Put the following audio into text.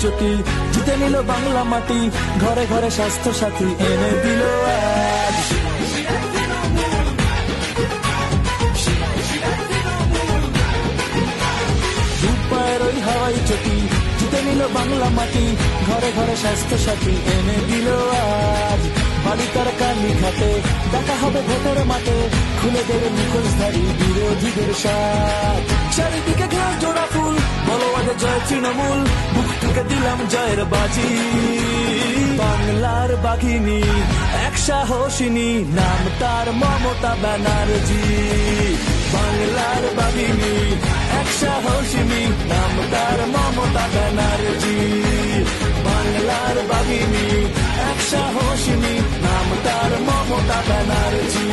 চটি, জিতে নিল বাংলা মাটি, ঘরে ঘরে স্বাস্থ্য সাথী এনে দিল আজ। পায়ের ওই হাওয়াই চটি, জিতে নিল বাংলা মাটি, ঘরে ঘরে স্বাস্থ্য সাথী এনে দিল আজ। বালিকার কালি ঘাটে দেখা হবে ভোটের মাঠে, খুলে দেবে মুখোশধারী বিরোধীদের সাথ। চারিদিকে ঘাস জোড়া ফুল, বলো আগে জয় তৃণমূল, বুক থেকে দিলাম জয়ের বাজি। বাংলার বাঘিনী এক সাহসিনী, নাম তার মমতা ব্যানার্জি। বাংলার বাঘিনী এক সাহসিনী, নাম তার মমতা ব্যানার্জি। বাংলার বাঘিনী এক সাহসিনী, নাম তার মমতা ব্যানার্জি।